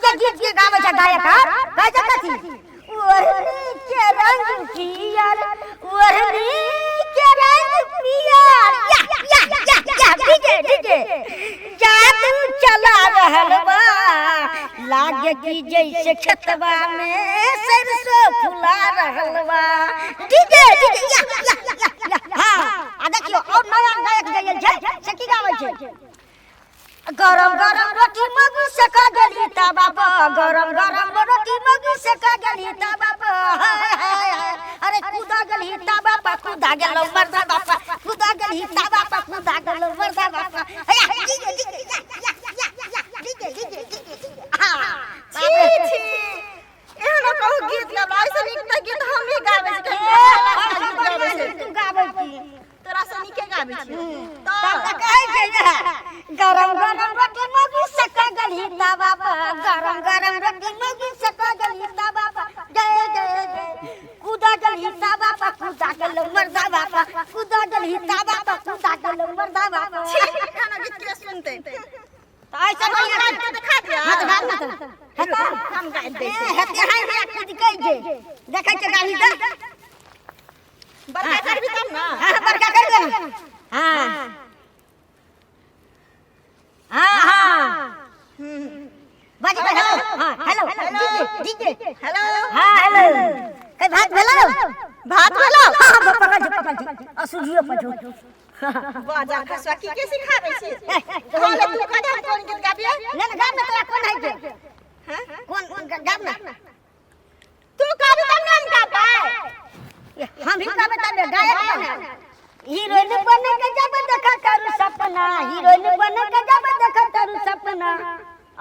के गीत के गावे छ गायकार गाय जकती ओढ़नी के रंग पियर ओढ़नी के रंग पियर या डीजे जादू चला रहल बा लागे की जैसे खेतवा में सरसों फुला रहल बा डीजे हां आ देखियो और नया गायक गइल छै से की गावे छै गरम गरम रोटी मगु से का गली ता बाबा गरम गरम रोटी मगु से का गली ता बाबा अरे कूदा गली ता बाबा कूदा गेलो मरदा बाबा कूदा गली ता बाबा कूदा गेलो मरदा बाबा हां छी छी एहनो कहू गीत गाबै ऐसे नीक त गीत हम ही गाबै छी तू गाबै छी तोरा से नीके गाबै छी तब त कहै छै गरम गरम रोटी मगु से का गली ता बाबा गरम गरम रोटी मगु से का गली ता बाबा जय जय जय कूदा गली ता बाबा कूदा गेलो मरदा बाबा कूदा गली ता बाबा कूदा गेलो मरदा बाबा छी खाना गीत के सुनते ऐसा नहीं करके दिखा दे हां तो गाना तो हेता हम गाय दे हेते हाय रे खुद कह दे देखै छै गाली दा बड़का करबी तब ना हां बड़का कर दे हां हां हां बाजी हेलो हां हेलो डीजे हेलो हां हेलो कई भात भेलो हां पकड़ असुजियो पछो बाजा खसवा की के सिखाबै छी कहले तू कदा कोन गीत गाबिए ले ना गाब ना तोरा कोन है के हां कोन गाब ना तू गाब तब नाम गाबै हम ही गाबै तब गायक बने हीरोइन बने के जब देखा करू सपना हीरोइन बने के जब देखा करू सपना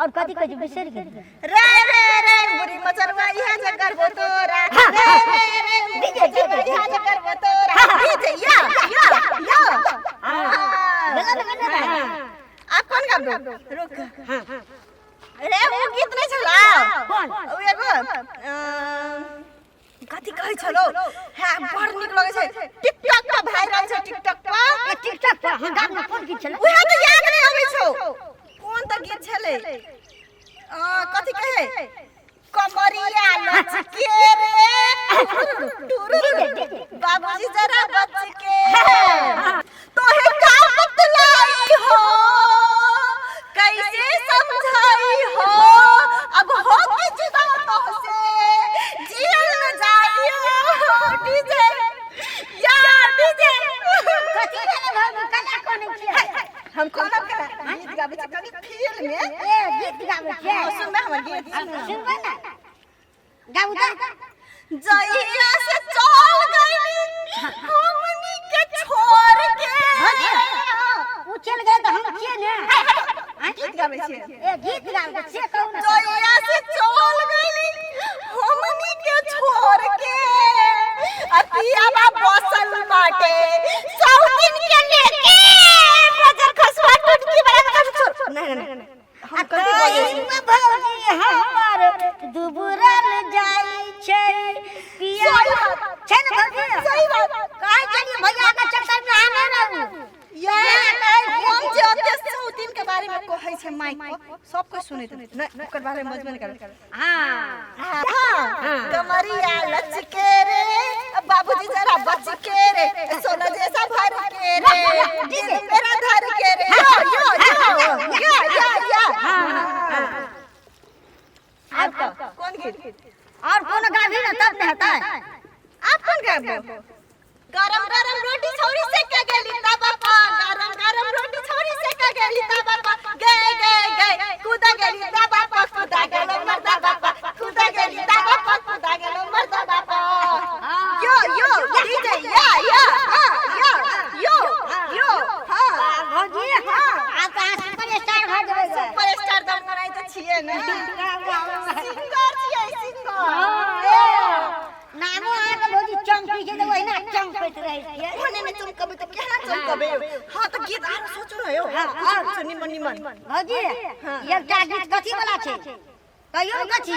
और कथि कहै बिसर गेल रे रे रे बुरी मचरवा इहा जे करबो तोरा रे रे रे डीजे इहा जे करबो तोरा डीजे या आप कौन गाबो रुक हां रे वो गीत नहीं छला कौन ओ एगो कथि कहै छलो हां बड़ निक लगे छै टिकटॉक पे वायरल छै टिकटॉक पे हां गाब में कोन गीत छले ओहे तो याद नहीं आबै छौ कोन त गीत छले कथि कहे कमरिया लचके रे बाबूजी जरा बच के तोहे का बतलाई हो कैसे समझाई हो अब हो के जुदा तो से जियल न जाइयो डीजे या डीजे कथि करे भाव कला कोन छी हम कोन गीत गाबै छी कनी फील में गीत गाबै छी सुनबे हमर गीत सुनबे ना गाउ दा जइया से चल गई हमनी के छोड़ के उ चल गए त हम छिए ने गीत गाबै छी गीत गाबै छी कहू ना जइया से चल गई हमनी के छोड़ के अतियाबा बसल बाटे सौतिन के लेके बजर खसवा टुटकी बड़ा छोड़ नहीं हम कथि बोलै छी भौजी हमर दुबुरल जाई छै पिया छै न भौजी सही बात काहे चली भैया के चक्कर में आने रहू या हम जे ओते सौतिन के बारे में कहै छै माइक पर सब कोई सुनैत न ओकर बारे में मजबन कर हां कमरिया लचके रे बाबूजी जरा बच के रे सोना जैसा भर के रे डीजे मेरा धर के रे या आप कौन गीत और कौन गाबी ना तब न होता है आप कौन गाबो गरम गरम रोटी छौरी से का गेली ता बापा गरम गरम रोटी छौरी से का गेली ता बापा गए कूदा गेली ता बापा कूदा गेलो मरदा बापा कूदा गेली ता बापा कूदा गेलो मरदा बापा यो डीजे या हां भौजी हां आप सुपरस्टार भ जेबै सुपरस्टार दम बनाई त छिए ने सिंगर छिए नामो आके भौजी चमकी के देबै ना चमकैत रहै छिए ओने ने चमकबै त केना चमकबै हां त गीत आरो सोचो न यौ हां निमन भौजी एकटा गीत कथि वाला छै कहियो कथि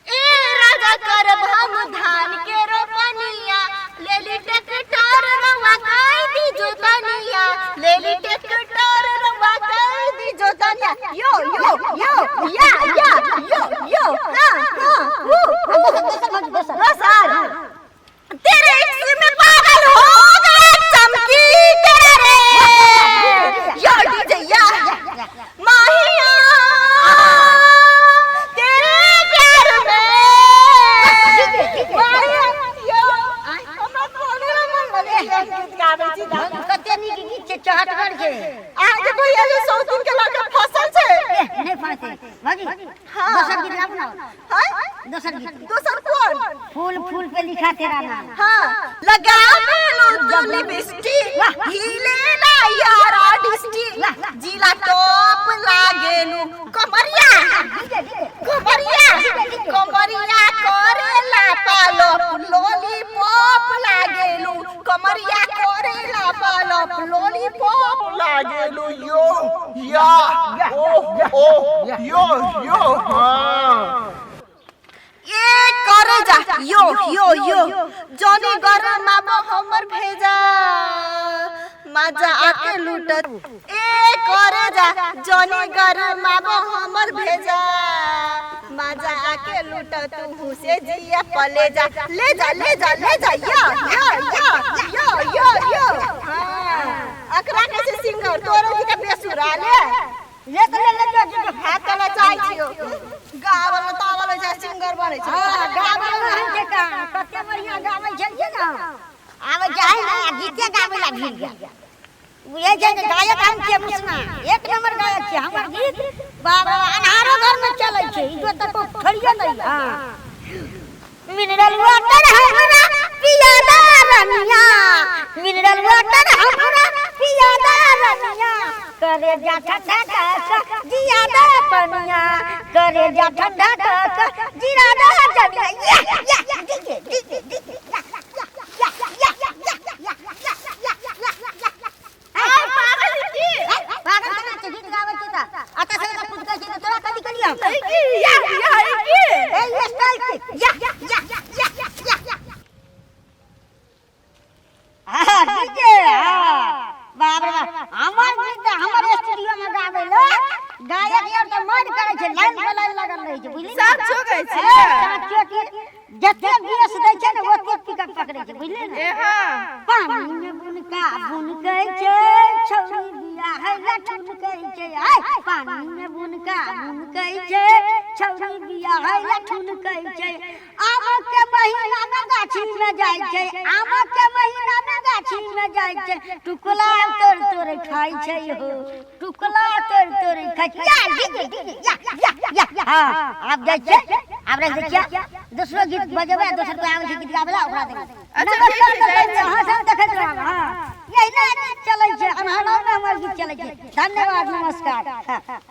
ए राजा करब हम धान के रोपनिया लेली ट्रैक्टर रवा काई दी जोतनिया लेली ट्रैक्टर रवा काई दी जोतनिया यो या तेरे इश्क में पागल हो गया चमकी तेरे या डीजे या माहिया तेरे प्यार में माहिया यो हमरा कोने मन लगे गीत गाबै छी कते नीक गीत छै चहटगर छै आगे कोई ऐसे सौतीन के लगे फसल छै नहीं फंसे भाजी हां दोसर गीत गाओ ना हां दोसर गीत दोसर कौन फूल फूल पे लिखा तेरा नाम हां लगा बेलो तो लिपस्टिक हिले ना यारा डिस्टिक जिला टॉप लागेलू कमरिया कमरिया करेला पालो लॉलीपॉप लागेलू कमरिया करेला पालो लॉलीपॉप लागेलू यो या ओ यो हाँ ये करे जा यो जॉनी गरमा हमर भेजा मजा आके लूटत ए करे जा जॉनी गरमा हमर भेजा मजा आके लूटत तू से जिया पले जा ले जा यो हां अकरा कैसे सिंगर तोरे जी के बेसुरा ले हाथ तला चाहि छियो गावल तावल जा सिंगर बनै छै गावल रहै छै का कते बढ़िया गाबै छै ना आबै जाइ ना गीते गाबै ला भीड़ गया बुझै छै कि गायक हम के मुसना एक नंबर गायक छै हमर गीत बाबा अनहारो घर में चलै छै इजो तक खड़ियो नहीं हां मिनरल वाटर हमरा पियादा रनिया मिनरल वाटर हमरा पियादा रनिया करे जा ठंडा जियादा पनिया करे जा ठंडा जियादा जनिया पागल करना छै गीत गाबै छै त आता से कुछ कहै छै तोरा कदी कलिया ए स्टाइल या हां डीजे बाप रे हमर गीत हमर स्टूडियो में गाबै ल गायक यार त मन करे छै लाइन पे लाइन लगल रहै छै बुझली सब जोगै छै साथियो की जते बीएस दै छै ने ओते पिकअप पकड़ै छै बुझली ने हां पानी में बुनका बुनकै छै छौरी बिया है लठुन कहै छै आय पानी में बुनका बुनकै छै छौरी बिया है लठुन कहै छै आम के महीना में गाछी में जाइ छै आम के महीना में गाछी में जाइ छै टुकला तोड़ खाइ छै हो टुकला तोड़ खाइ या या हां आप जाइ छै आप रख देखिए दूसरो गीत बजेबे दोसर कोई आबै छै गीत गाबेला ओकरा देबे अच्छा हां सब देखैत रह हां यही ना चलै छै अनहारा में हमर गीत चलै छै धन्यवाद नमस्कार